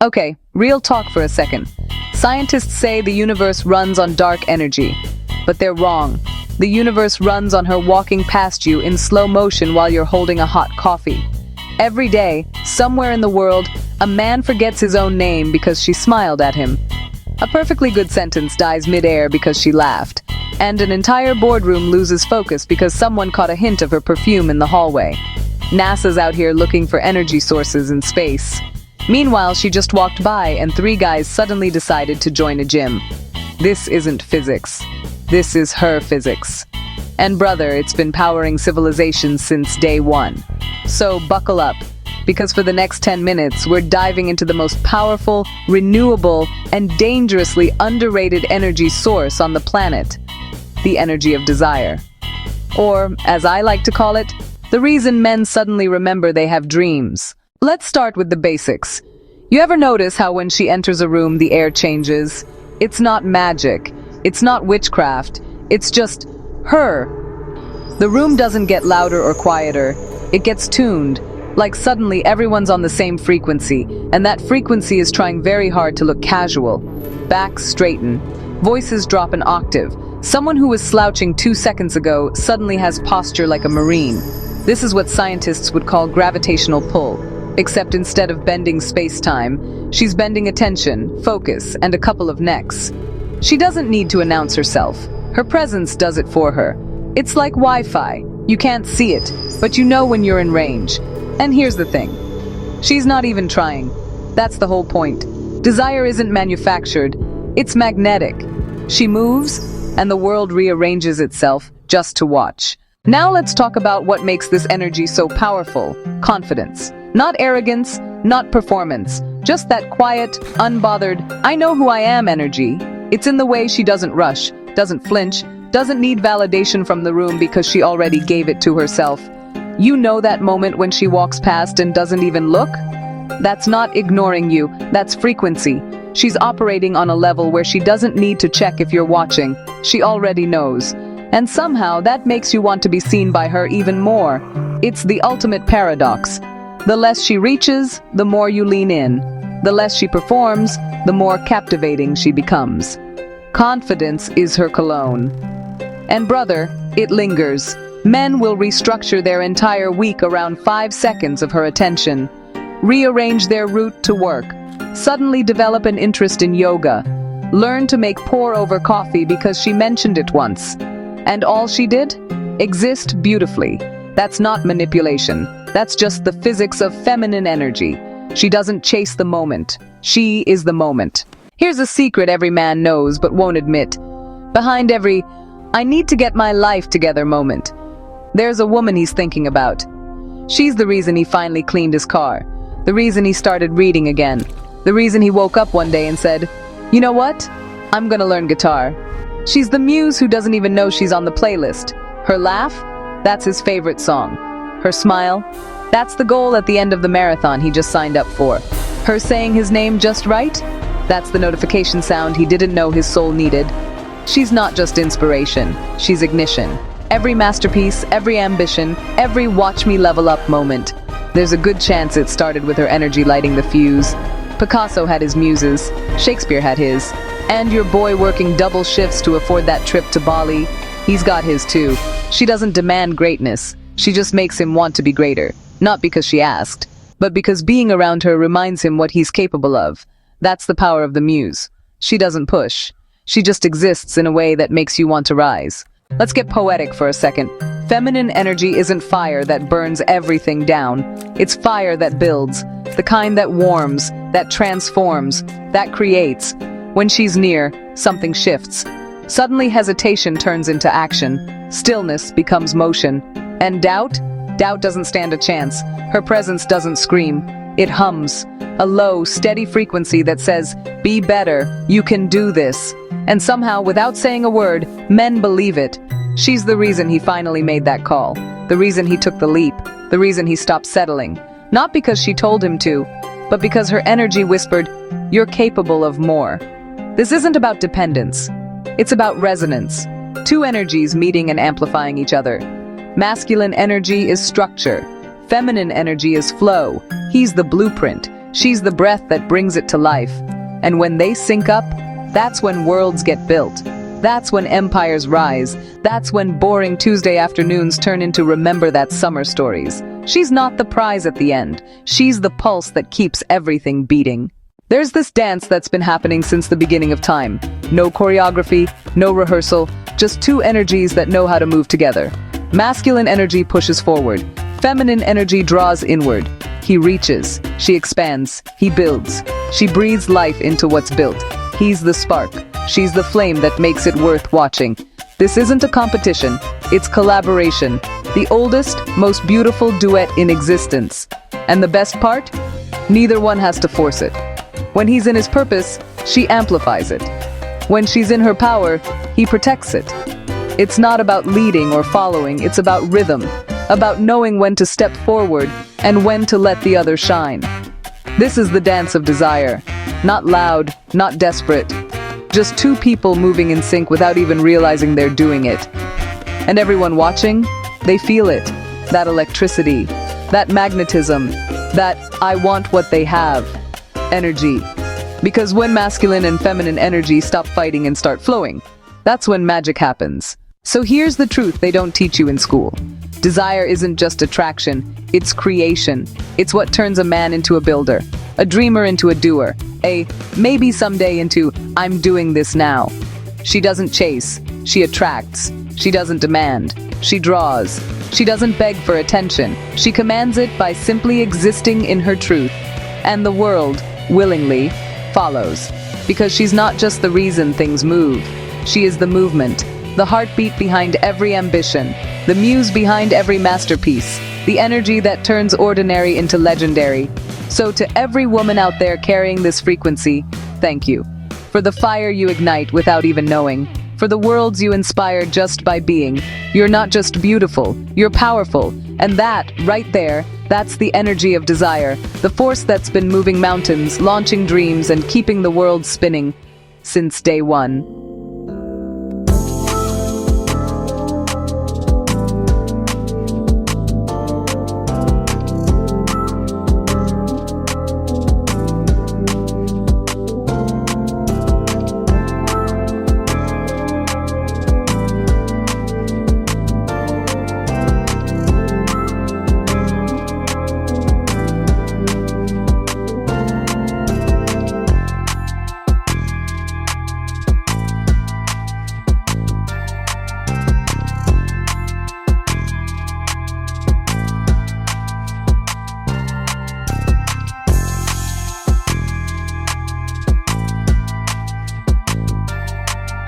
Okay, real talk for a second. Scientists say the universe runs on dark energy, but they're wrong. The universe runs on her walking past you in slow motion while you're holding a hot coffee. Every day, somewhere in the world, a man forgets his own name because she smiled at him. A perfectly good sentence dies mid-air because she laughed. And an entire boardroom loses focus because someone caught a hint of her perfume in the hallway. NASA's out here looking for energy sources in space. Meanwhile, she just walked by and 3 guys suddenly decided to join a gym. This isn't physics. This is her physics. And brother, it's been powering civilization since day 1. So buckle up, because for the next 10 minutes, we're diving into the most powerful, renewable, and dangerously underrated energy source on the planet. The energy of desire. Or, as I like to call it, the reason men suddenly remember they have dreams. Let's start with the basics. You ever notice how when she enters a room, the air changes? It's not magic. It's not witchcraft. It's just her. The room doesn't get louder or quieter. It gets tuned. Like suddenly everyone's on the same frequency, and that frequency is trying very hard to look casual. Backs straighten. Voices drop an octave. Someone who was slouching 2 seconds ago suddenly has posture like a marine. This is what scientists would call gravitational pull. Except instead of bending space-time, she's bending attention, focus, and a couple of necks. She doesn't need to announce herself. Her presence does it for her. It's like Wi-Fi. You can't see it, but you know when you're in range. And here's the thing. She's not even trying. That's the whole point. Desire isn't manufactured. It's magnetic. She moves, and the world rearranges itself just to watch. Now let's talk about what makes this energy so powerful. Confidence. Not arrogance, not performance. Just that quiet, unbothered, I know who I am energy. It's in the way she doesn't rush, doesn't flinch, doesn't need validation from the room because she already gave it to herself. You know that moment when she walks past and doesn't even look? That's not ignoring you, that's frequency. She's operating on a level where she doesn't need to check if you're watching. She already knows. And somehow that makes you want to be seen by her even more. It's the ultimate paradox. The less she reaches, the more you lean in. The less she performs, the more captivating she becomes. Confidence is her cologne. And brother, it lingers. Men will restructure their entire week around 5 seconds of her attention. Rearrange their route to work. Suddenly develop an interest in yoga. Learn to make pour-over coffee because she mentioned it once. And all she did? Exist beautifully. That's not manipulation. That's just the physics of feminine energy. She doesn't chase the moment. She is the moment. Here's a secret every man knows but won't admit. Behind every, I need to get my life together moment, there's a woman he's thinking about. She's the reason he finally cleaned his car. The reason he started reading again. The reason he woke up one day and said, you know what? I'm gonna learn guitar. She's the muse who doesn't even know she's on the playlist. Her laugh? That's his favorite song. Her smile? That's the goal at the end of the marathon he just signed up for. Her saying his name just right? That's the notification sound he didn't know his soul needed. She's not just inspiration, she's ignition. Every masterpiece, every ambition, every watch me level up moment. There's a good chance it started with her energy lighting the fuse. Picasso had his muses, Shakespeare had his, and your boy working double shifts to afford that trip to Bali, he's got his too. She doesn't demand greatness, she just makes him want to be greater. Not because she asked, but because being around her reminds him what he's capable of. That's the power of the muse. She doesn't push. She just exists in a way that makes you want to rise. Let's get poetic for a second. Feminine energy isn't fire that burns everything down. It's fire that builds, the kind that warms, that transforms, that creates. When she's near, something shifts. Suddenly hesitation turns into action. Stillness becomes motion. And doubt? Doubt doesn't stand a chance. Her presence doesn't scream. It hums. A low, steady frequency that says, be better, you can do this. And somehow, without saying a word, men believe it. She's the reason he finally made that call. The reason he took the leap. The reason he stopped settling. Not because she told him to, but because her energy whispered, you're capable of more. This isn't about dependence. It's about resonance. Two energies meeting and amplifying each other. Masculine energy is structure. Feminine energy is flow. He's the blueprint. She's the breath that brings it to life. And when they sync up, that's when worlds get built. That's when empires rise. That's when boring Tuesday afternoons turn into remember that summer stories. She's not the prize at the end. She's the pulse that keeps everything beating. There's this dance that's been happening since the beginning of time. No choreography, no rehearsal, just two energies that know how to move together. Masculine energy pushes forward. Feminine energy draws inward. He reaches, she expands, he builds. She breathes life into what's built. He's the spark. She's the flame that makes it worth watching. This isn't a competition, it's collaboration. The oldest, most beautiful duet in existence. And the best part? Neither one has to force it. When he's in his purpose, she amplifies it. When she's in her power, he protects it. It's not about leading or following, it's about rhythm, about knowing when to step forward and when to let the other shine. This is the dance of desire. Not loud, not desperate. Just two people moving in sync without even realizing they're doing it. And everyone watching, they feel it. That electricity, that magnetism, that I want what they have energy. Because when masculine and feminine energy stop fighting and start flowing, that's when magic happens. So here's the truth they don't teach you in school. Desire isn't just attraction, it's creation. It's what turns a man into a builder, a dreamer into a doer, a maybe someday into I'm doing this now. She doesn't chase, she attracts. She doesn't demand, she draws. She doesn't beg for attention, she commands it by simply existing in her truth. And the world, willingly, follows. Because she's not just the reason things move. She is the movement, the heartbeat behind every ambition, the muse behind every masterpiece, the energy that turns ordinary into legendary. So to every woman out there carrying this frequency, thank you. For the fire you ignite without even knowing. For the worlds you inspire just by being. You're not just beautiful, you're powerful. And that, right there, that's the energy of desire. The force that's been moving mountains, launching dreams, and keeping the world spinning since day one.